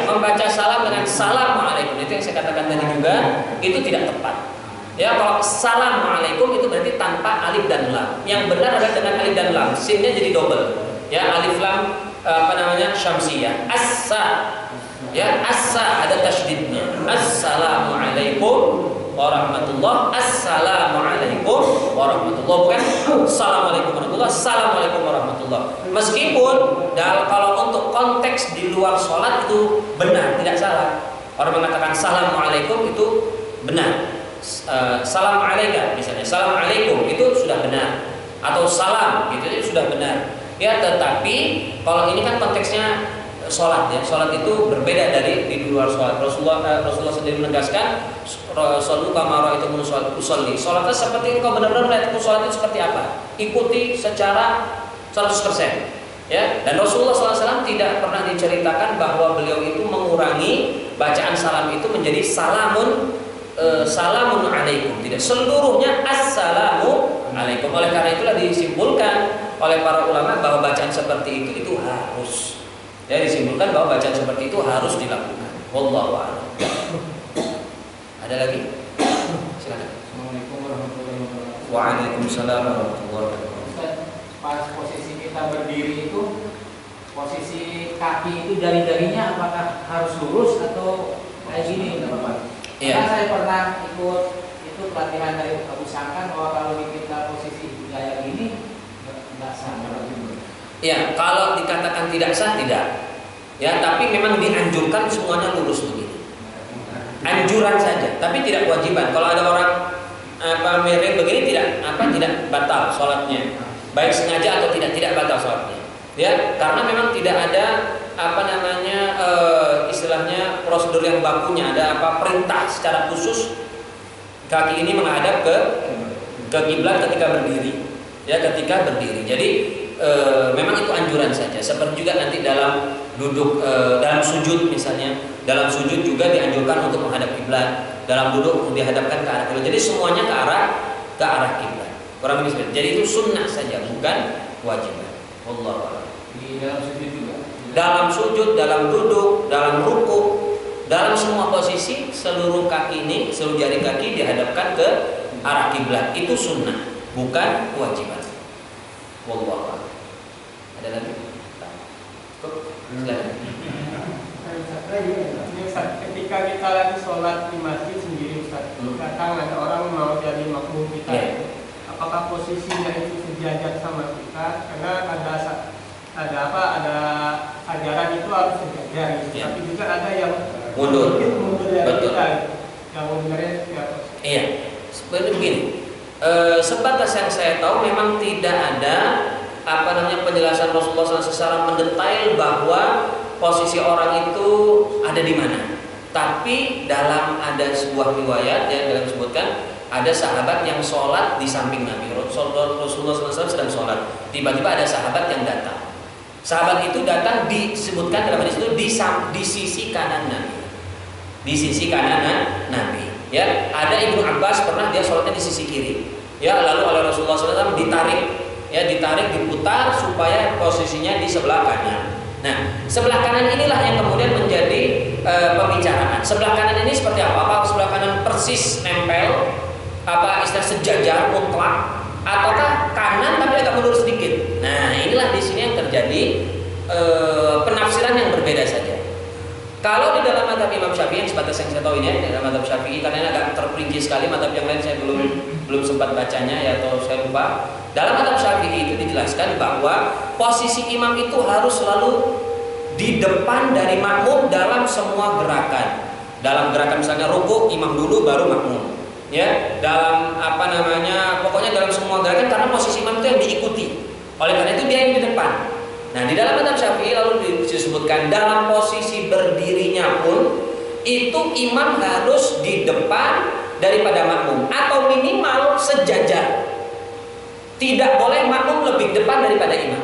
Membaca salam dengan Assalamualaikum, itu yang saya katakan tadi juga, itu tidak tepat. Ya, kalau Assalamualaikum itu berarti tanpa alif dan lam. Yang benar adalah dengan alif dan lam. Sinnya jadi double. Ya, alif lam syamsiyah. Assa. Ya, assa ada tasydidnya. Assalamualaikum warahmatullah, assalamualaikum warahmatullah, bukan assalamualaikum warahmatullah, assalamualaikum warahmatullah. Meskipun kalau untuk konteks di luar sholat itu benar, tidak salah. Orang mengatakan assalamualaikum itu benar. Salam alaika misalnya, salam alaikum itu sudah benar, atau salam gitu itu sudah benar. Ya, tetapi kalau ini kan konteksnya sholat ya, sholat itu berbeda dari di luar sholat. Rasulullah sendiri menegaskan, shollu kama ra'aitumuni usolli. Sholatnya seperti engkau benar-benar melihat sholat itu seperti apa, ikuti secara 100%. Ya, dan Rasulullah SAW tidak pernah diceritakan bahwa beliau itu mengurangi bacaan salam itu menjadi salamun alaikum. Tidak, seluruhnya assalamu alaikum. Oleh karena itulah disimpulkan oleh para ulama bahwa bacaan seperti itu harus. Ya, disimpulkan bahwa bacaan seperti itu harus dilakukan. Wallahu a'lam. Ada lagi? Silakan. Assalamualaikum warahmatullahi wabarakatuh. Waalaikumsalam warahmatullahi wabarakatuh. Pas posisi kita berdiri itu, posisi kaki itu jari-jarinya apakah harus lurus atau kayak gini, Bapak? Iya. Karena saya pernah ikut itu pelatihan dari Abu Sangkan bahwa kalau kita posisi kayak gini nggak sah. Ya, kalau dikatakan tidak sah tidak. Ya, tapi memang dianjurkan semuanya lurus begini. Anjuran saja, tapi tidak kewajiban. Kalau ada orang miring begini tidak batal sholatnya. Baik sengaja atau tidak batal sholatnya. Ya, karena memang tidak ada istilahnya prosedur yang bakunya, ada perintah secara khusus kaki ini menghadap ke kiblat ketika berdiri. Ya, ketika berdiri. Jadi memang itu anjuran saja. Seperti juga nanti dalam duduk dalam sujud misalnya, dalam sujud juga dianjurkan untuk menghadap kiblat. Dalam duduk dihadapkan ke arah kiblat. Jadi semuanya ke arah kiblat. Kurang lebih seperti. Jadi itu sunnah saja, bukan kewajiban. Wallahu a'lam. Di dalam sujud juga. Dalam sujud, dalam duduk, dalam ruku, dalam semua posisi seluruh jari kaki dihadapkan ke arah kiblat. Itu sunnah, bukan kewajiban. Wallahu a'lam. Ada lagi? Silakan. Ketika kita lagi sholat di masjid sendiri, Ustaz, datang ada orang mau jadi makmum kita, apakah posisinya itu sejajar sama kita? Karena ada ajaran itu harus sejajar, tapi juga ada yang mundur dari betul. kita, yang sebenarnya Iya, sebenarnya begini. Sebatas yang saya tahu memang tidak ada penjelasan Rasulullah SAW secara mendetail bahwa posisi orang itu ada di mana. Tapi ada sebuah riwayat yang disebutkan ada sahabat yang sholat di samping Nabi. Rasulullah SAW sedang sholat, tiba-tiba ada sahabat yang datang. Sahabat itu datang disebutkan dalam hadis itu di sisi kanan Nabi. Di sisi kanan Nabi. Ya, ada Ibnu Abbas pernah dia sholatnya di sisi kiri. Ya, lalu oleh Rasulullah SAW ditarik, diputar supaya posisinya di sebelah kanan. Nah, sebelah kanan inilah yang kemudian menjadi pembicaraan. Sebelah kanan ini seperti apa? Apa sebelah kanan persis nempel? Apa istilah sejajar mutlak? Ataukah kanan tapi agak mundur sedikit? Nah, inilah di sini yang terjadi penafsiran yang berbeda saja. Kalau di dalam mazhab Imam Syafi'i, yang sebatas yang saya tahu ini dalam mazhab Syafi'i, karena ini agak terperinci sekali, mazhab yang lain saya belum sempat bacanya ya, atau saya lupa. Dalam mazhab Syafi'i itu dijelaskan bahwa posisi imam itu harus selalu di depan dari makmum dalam semua gerakan. Dalam gerakan misalnya ruku, imam dulu baru makmum. Ya, dalam pokoknya dalam semua gerakan, karena posisi imam itu yang diikuti. Oleh karena itu dia yang di depan. Nah, di dalam mazhab Syafi'i lalu disebutkan dalam posisi berdirinya pun itu imam harus di depan daripada makmum atau minimal sejajar. Tidak boleh makmum lebih depan daripada imam.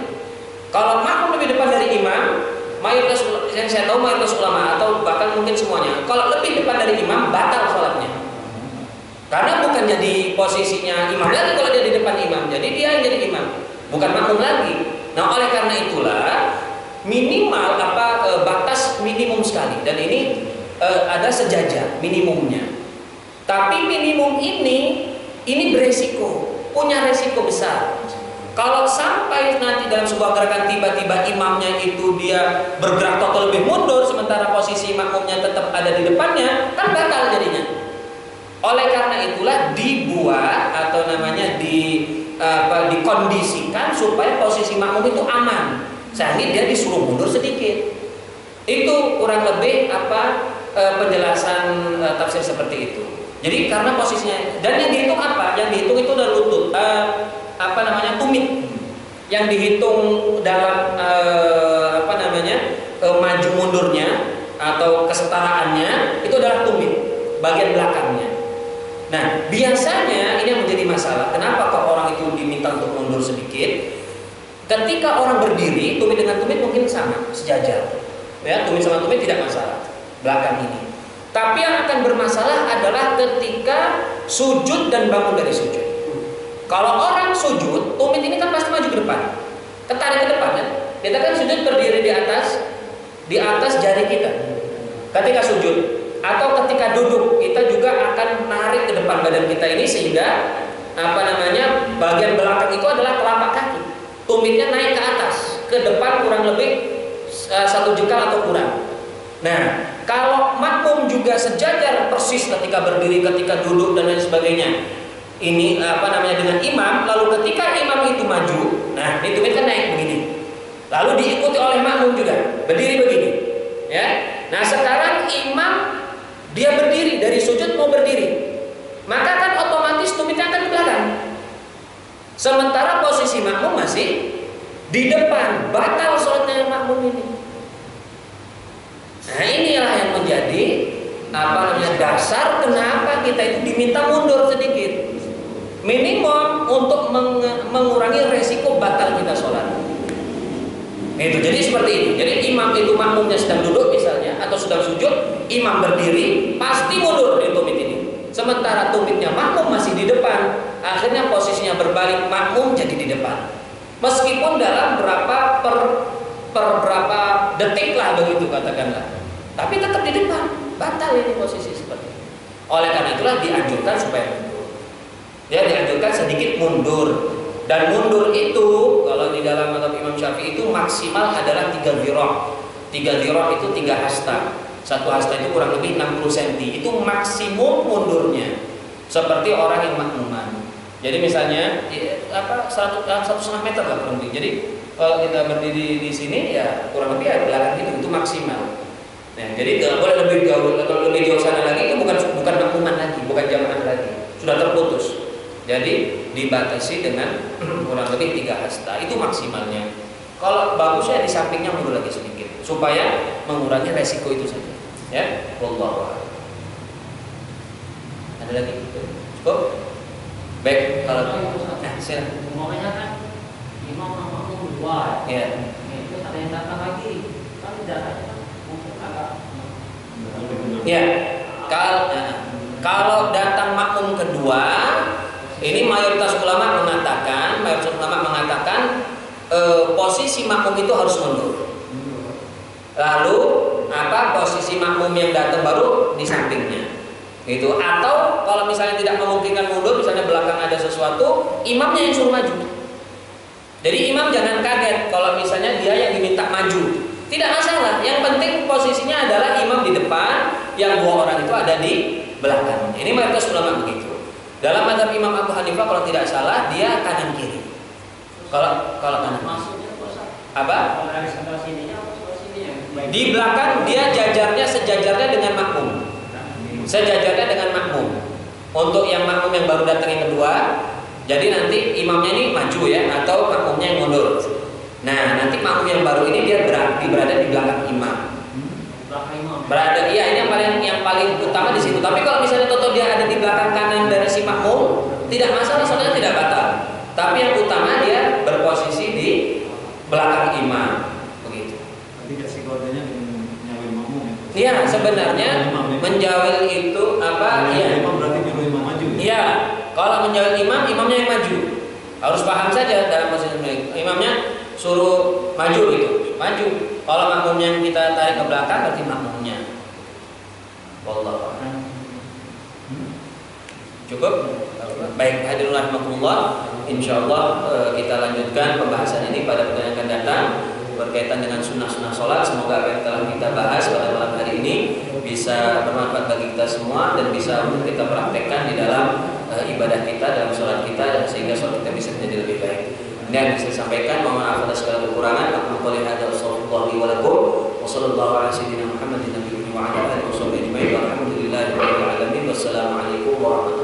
Kalau makmum lebih depan dari imam, mayoritas yang saya tahu mayoritas ulama atau bahkan mungkin semuanya, kalau lebih depan dari imam batal sholatnya. Karena bukan jadi posisinya imam lagi kalau dia di depan imam, jadi dia yang jadi imam, bukan makmum lagi. Nah, oleh karena itulah minimal batas minimum sekali, dan ini ada sejajar minimumnya. Tapi minimum ini beresiko, punya resiko besar. Kalau sampai nanti dalam sebuah gerakan tiba-tiba imamnya itu dia bergerak atau lebih mundur sementara posisi makmumnya tetap ada di depannya, kan batal jadinya. Oleh karena itulah dibuat atau namanya dikondisikan supaya posisi makmum itu aman. Sehingga dia disuruh mundur sedikit. Itu kurang lebih penjelasan tafsir seperti itu. Jadi karena posisinya, dan yang dihitung apa? Yang dihitung itu adalah lutut, tumit. Yang dihitung dalam maju mundurnya atau kesetaraannya itu adalah tumit, bagian belakangnya. Nah, biasanya ini yang menjadi masalah. Kenapa kok orang itu diminta untuk mundur sedikit? Ketika orang berdiri, tumit dengan tumit mungkin sama, sejajar. Ya, tumit sama tumit tidak masalah. Belakang ini. Tapi yang akan bermasalah adalah ketika sujud dan bangun dari sujud. Kalau orang sujud, tumit ini kan pasti maju ke depan, ketarik ke depan kan? Kita kan sujud berdiri di atas jari kita. Ketika sujud atau ketika duduk, kita juga akan narik ke depan badan kita ini sehingga bagian belakang itu adalah telapak kaki. Tumitnya naik ke atas, ke depan kurang lebih 1 jengkal atau kurang. Nah, kalau makmum juga sejajar persis ketika berdiri, ketika duduk dan lain sebagainya. Ini dengan imam, lalu ketika imam itu maju, nah ini tumit kan naik begini. Lalu diikuti oleh makmum juga, berdiri begini. Ya. Nah, sekarang imam dia berdiri dari sujud mau berdiri. Maka kan otomatis tumitnya akan ke belakang. Sementara posisi makmum masih di depan, batal sholatnya makmum ini. Nah, inilah yang menjadi dasar kenapa kita itu diminta mundur sedikit. Minimum untuk mengurangi resiko batal kita sholat. Itu jadi seperti ini. Jadi imam itu makmumnya sedang duduk misalnya atau sedang sujud, imam berdiri, pasti mundur di tumit ini. Sementara tumitnya makmum masih di depan, akhirnya posisinya berbalik, makmum jadi di depan. Meskipun dalam berapa berapa detik lah begitu katakanlah, tapi tetap di depan, batal ini posisi seperti ini. Oleh karena itulah dianjurkan supaya mundur. Ya, dianjurkan sedikit mundur. Dan mundur itu kalau di dalam mazhab Imam Syafi'i itu maksimal adalah 3 dhira'. 3 dhira' itu 3 hasta. 1 hasta itu kurang lebih 60 cm. Itu maksimum mundurnya. Seperti orang yang makmuman. Jadi misalnya 1,5 meter lah kurang lebih. Jadi kalau kita berdiri di sini ya kurang lebih ada belakang itu maksimal. Nah, jadi tidak boleh lebih jauh sana lagi, itu bukan makmuman lagi, bukan jamaah lagi. Sudah terputus. Jadi dibatasi dengan kurang lebih 3 hasta, itu maksimalnya. Kalau bagusnya di sampingnya mundur lagi sedikit supaya mengurangi resiko itu saja. Ya, wallahu a'lam. Ada lagi? Cukup? Baik, kalau silakan. Ngomongnya kan imam sama makmum dua. Ya. Itu ada yang datang lagi. Kan datangnya mungkin agak. Ya. Kalau datang makmum kedua, ini mayoritas ulama mengatakan posisi makmum itu harus mundur. Lalu posisi makmum yang datang baru di sampingnya. Gitu. Atau kalau misalnya tidak memungkinkan mundur, misalnya belakang ada sesuatu, imamnya yang suruh maju. Jadi imam jangan kaget kalau misalnya dia yang diminta maju. Tidak masalah. Yang penting posisinya adalah imam di depan, yang 2 orang itu ada di belakang. Ini mayoritas ulama begitu. Dalam mazhab Imam Abu Hanifah kalau tidak salah dia kanan kiri. Kalau kanan. Maksudnya apa? Kalau dari sebelah sininya atau sebelah sini yang baik. Di belakang dia sejajarnya dengan makmum. Sejajarnya dengan makmum. Untuk yang makmum yang baru datang yang kedua, jadi nanti imamnya ini maju ya atau makmumnya yang mundur. Nah, nanti makmum yang baru ini dia berada di belakang imam. Berada, iya ini yang paling utama di situ. Tapi kalau misalnya toto dia ada di belakang kanan dari si makmum, tidak masalah, soalnya tidak batal. Tapi yang utama dia berposisi di belakang imam, begitu. Tapi resikonya dengan nyawil makmum ya. Iya, sebenarnya menjawil itu apa? Iya. Imam berarti nyuruh imam maju. Iya, kalau menjawil imam, imamnya yang maju. Harus paham saja dalam posisi imamnya suruh maju gitu, maju. Kalau makmumnya kita tarik ke belakang berarti makmumnya. Wallahu a'lam. Cukup? Baik, hadirin rahimakumullah. Insyaallah kita lanjutkan pembahasan ini pada pertemuan yang akan datang. berkaitan dengan sunnah-sunnah sholat. Semoga apa yang telah kita bahas pada malam hari ini bisa bermanfaat bagi kita semua dan bisa untuk kita praktekkan di dalam ibadah kita, dalam sholat kita, sehingga sholat kita bisa menjadi lebih baik. Ini yang bisa saya sampaikan. Mohon maaf atas segala kekurangan. Aku qouli hadza wa sallallahu wa lakum wa sallallahu ala sayyidina Muhammadin nabiyyi wa ala alihi wa sahbihi ajma'in. Walhamdulillahirabbil alamin. Wassalamu alaikum warahmatullahi wabarakatuh.